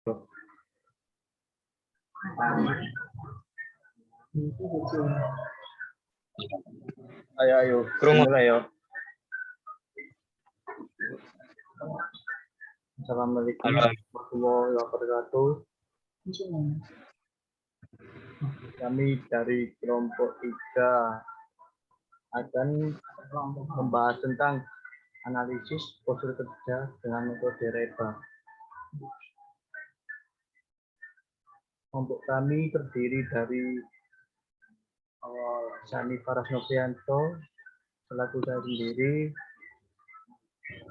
Ayo, mulai ya. Assalamualaikum warahmatullahi wabarakatuh. Kami dari kelompok 3 akan membahas tentang analisis postur kerja dengan metode REBA. Kelompok kami terdiri dari Sani Faras Novianto selaku saya sendiri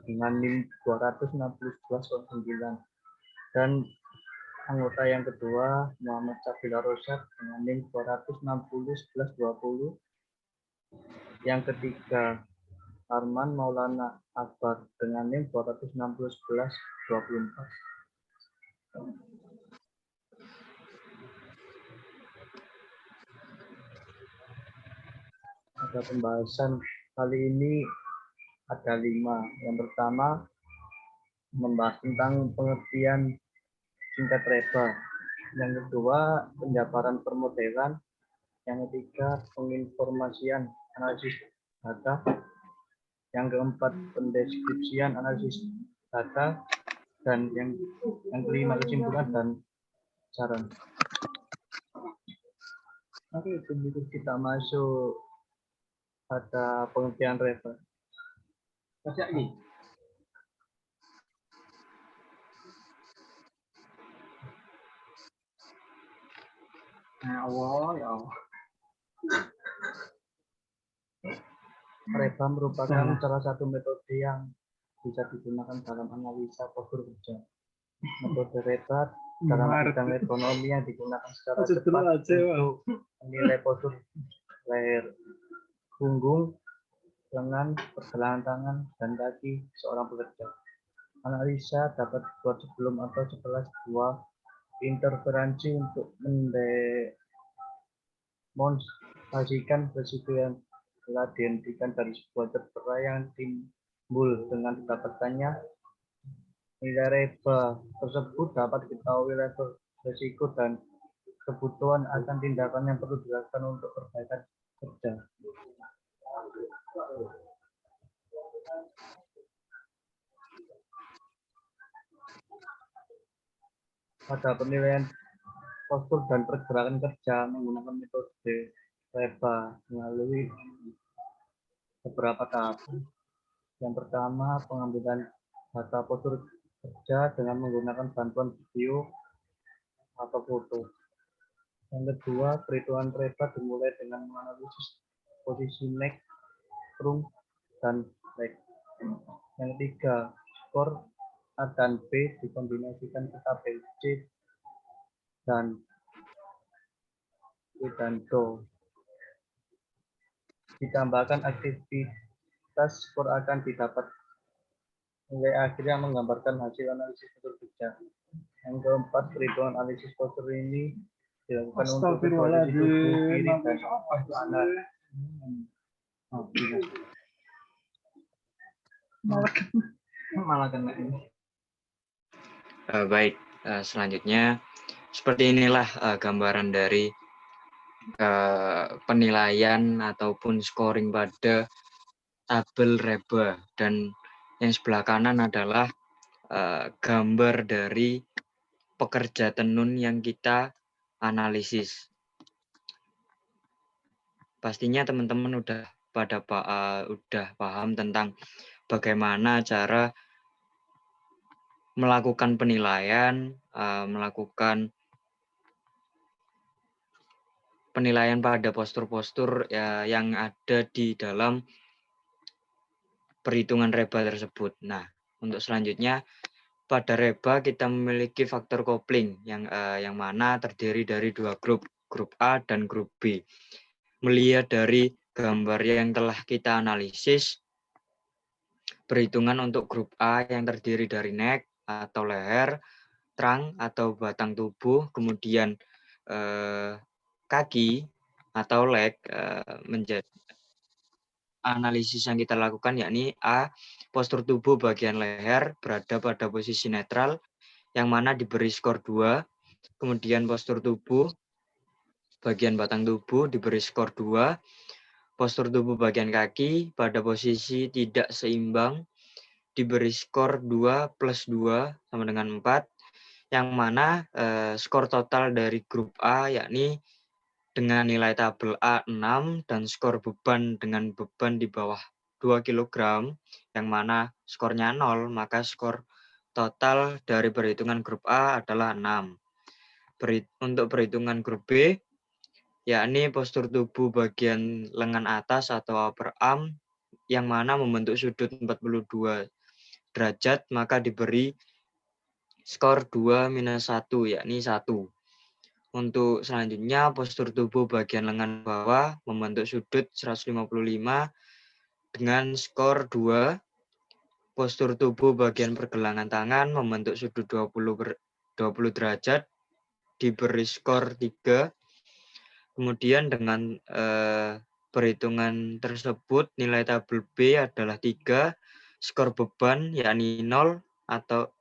dengan NIM 216.9 dan anggota yang kedua Muhammad Sabila Rosyad dengan NIM 260.1120. Yang ketiga Arman Maulana Akbar dengan NIM 260.1124. Pada pembahasan kali ini ada 5. Yang pertama membahas tentang pengertian singkat REBA. Yang kedua penjabaran permodelan. Yang ketiga penginformasian analisis data. Yang keempat pendeskripsian analisis data. Dan yang kelima kesimpulan dan saran. Oke, begitu kita masuk pada pengertian REBA. Baca ini. Ya Allah. REBA merupakan salah satu metode yang bisa digunakan dalam analisa postur kerja. Metode REBA dalam bidang ekonomi yang digunakan secara cepat untuk menilai postur leher, punggung, lengan, pergelangan tangan, dan kaki seorang pekerja. Analisa dapat dibuat sebelum atau setelah sebuah interferensi untuk mendemonstrasikan risiko yang telah dihentikan dari sebuah cedera yang timbul dengan didapatkannya nilai REBA tersebut. Dapat diketahui level risiko dan kebutuhan akan tindakan yang perlu dilakukan untuk perbaikan kerja. Pada penilaian postur dan pergerakan kerja menggunakan metode REBA melalui beberapa tahap. Yang pertama, pengambilan data postur kerja dengan menggunakan bantuan video atau foto. Yang kedua, perhitungan REBA dimulai dengan menganalisis posisi neck, trunk, dan leg. Yang ketiga, skor A dan B dikombinasikan ke tabel C dan E dan Do. Ditambahkan aktivitas skor akan didapat nilai akhir yang menggambarkan hasil analisis postur kerja. Yang keempat, perhitungan analisis postur ini dilakukan untuk posisi tubuh kiri dan kanan. Malah kena ini. Baik, selanjutnya seperti inilah gambaran dari penilaian ataupun scoring pada tabel REBA, dan yang sebelah kanan adalah gambar dari pekerja tenun yang kita analisis. Pastinya teman-teman udah paham tentang bagaimana cara melakukan penilaian, pada postur-postur yang ada di dalam perhitungan REBA tersebut. Nah, untuk selanjutnya pada REBA kita memiliki faktor kopling yang mana terdiri dari 2 grup A dan grup B. Melihat dari gambar yang telah kita analisis, perhitungan untuk grup A yang terdiri dari neck atau leher, trunk atau batang tubuh, kemudian kaki atau leg, menjadi analisis yang kita lakukan yakni A, postur tubuh bagian leher berada pada posisi netral. yang mana diberi skor 2. Kemudian postur tubuh, bagian batang tubuh diberi skor 2. Postur tubuh bagian kaki pada posisi tidak seimbang diberi skor 2 plus 2 sama dengan 4. Yang mana skor total dari grup A yakni dengan nilai tabel A 6 dan skor beban dengan beban di bawah 2 kg, yang mana skornya 0, maka skor total dari perhitungan grup A adalah 6. Untuk perhitungan grup B, yakni postur tubuh bagian lengan atas atau upper arm, yang mana membentuk sudut 42 derajat, maka diberi skor 2 minus 1, yakni 1. Untuk selanjutnya, postur tubuh bagian lengan bawah membentuk sudut 155 dengan skor 2. Postur tubuh bagian pergelangan tangan membentuk sudut 20 derajat, diberi skor 3. Kemudian dengan perhitungan tersebut, nilai tabel B adalah 3, skor beban yakni 0,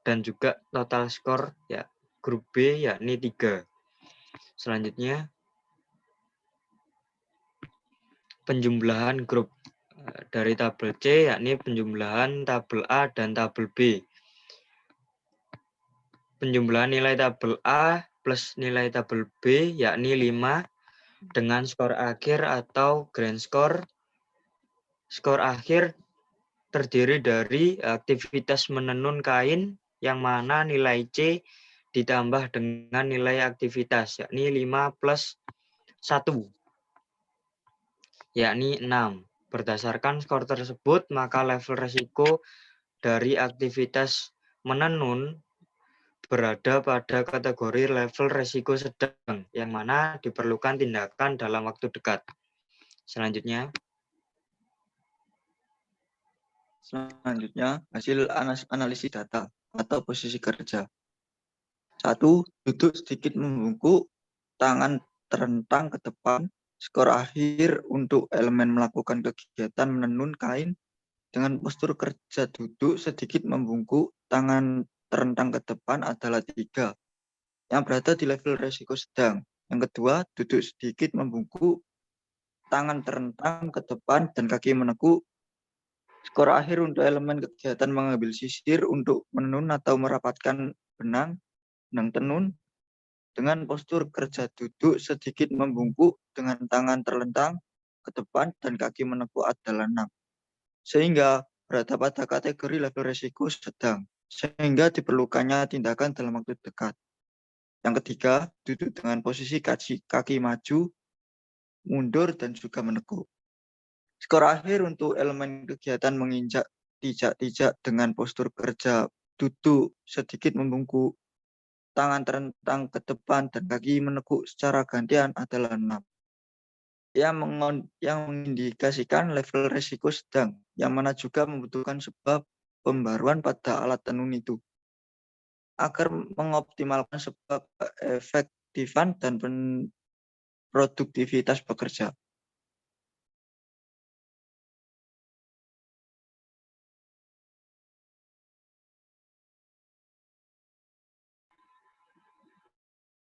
dan juga total skor ya grup B yakni 3. Selanjutnya, penjumlahan grup dari tabel C yakni penjumlahan tabel A dan tabel B. Penjumlahan nilai tabel A plus nilai tabel B yakni 5 dengan skor akhir atau grand score. Skor akhir terdiri dari aktivitas menenun kain yang mana nilai C ditambah dengan nilai aktivitas yakni 5 plus 1 yakni 6. Berdasarkan skor tersebut, maka level resiko dari aktivitas menenun berada pada kategori level resiko sedang, yang mana diperlukan tindakan dalam waktu dekat. Selanjutnya, hasil analisis data atau posisi kerja. 1. Duduk sedikit membungkuk, tangan terentang ke depan. Skor akhir untuk elemen melakukan kegiatan menenun kain dengan postur kerja duduk sedikit membungkuk, tangan terentang ke depan adalah 3, yang berada di level resiko sedang. Yang kedua, duduk sedikit membungkuk, tangan terentang ke depan dan kaki menekuk. Skor akhir untuk elemen kegiatan mengambil sisir untuk menenun atau merapatkan benang tenun dengan postur kerja duduk sedikit membungkuk dengan tangan terlentang ke depan dan kaki menekuk adalah 6. Sehingga berada pada kategori level risiko sedang, sehingga diperlukannya tindakan dalam waktu dekat. Yang ketiga, duduk dengan posisi kaki maju, mundur, dan juga menekuk. Skor akhir untuk elemen kegiatan menginjak tijak-tijak dengan postur kerja duduk sedikit membungkuk, tangan terentang ke depan dan kaki menekuk secara gantian adalah 6. Yang mengindikasikan level resiko sedang, yang mana juga membutuhkan sebab pembaruan pada alat tenun itu agar mengoptimalkan sebab efektifan dan produktivitas pekerja.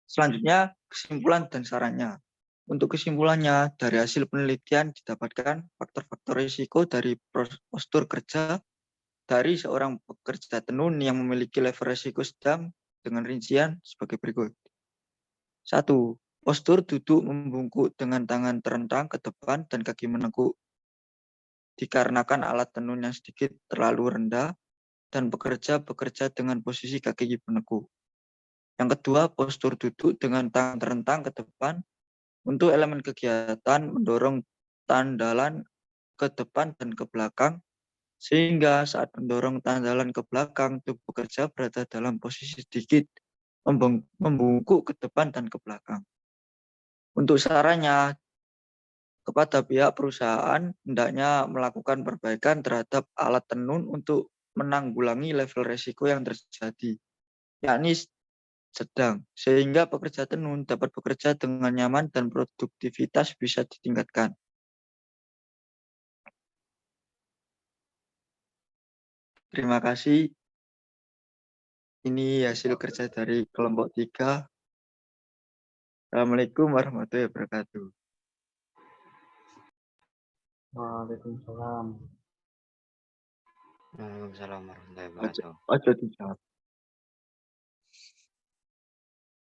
Selanjutnya, kesimpulan dan sarannya. Untuk kesimpulannya, dari hasil penelitian didapatkan faktor-faktor risiko dari postur kerja dari seorang pekerja tenun yang memiliki level risiko sedang dengan rincian sebagai berikut. 1. Postur duduk membungkuk dengan tangan terentang ke depan dan kaki menekuk. Dikarenakan alat tenun yang sedikit terlalu rendah dan bekerja dengan posisi kaki menekuk. Yang kedua, postur duduk dengan tangan terentang ke depan untuk elemen kegiatan mendorong tandalan ke depan dan ke belakang, sehingga saat mendorong tandalan ke belakang, tubuh kerja berada dalam posisi sedikit membungkuk ke depan dan ke belakang. Untuk sarannya, kepada pihak perusahaan hendaknya melakukan perbaikan terhadap alat tenun untuk menanggulangi level resiko yang terjadi, yakni sedang, sehingga pekerja tenun dapat bekerja dengan nyaman dan produktivitas bisa ditingkatkan. Terima kasih. Ini hasil kerja dari kelompok 3. Assalamualaikum warahmatullahi wabarakatuh. Waalaikumsalam. Waalaikumsalam warahmatullahi Ojo, wabarakatuh. ojo dijawab.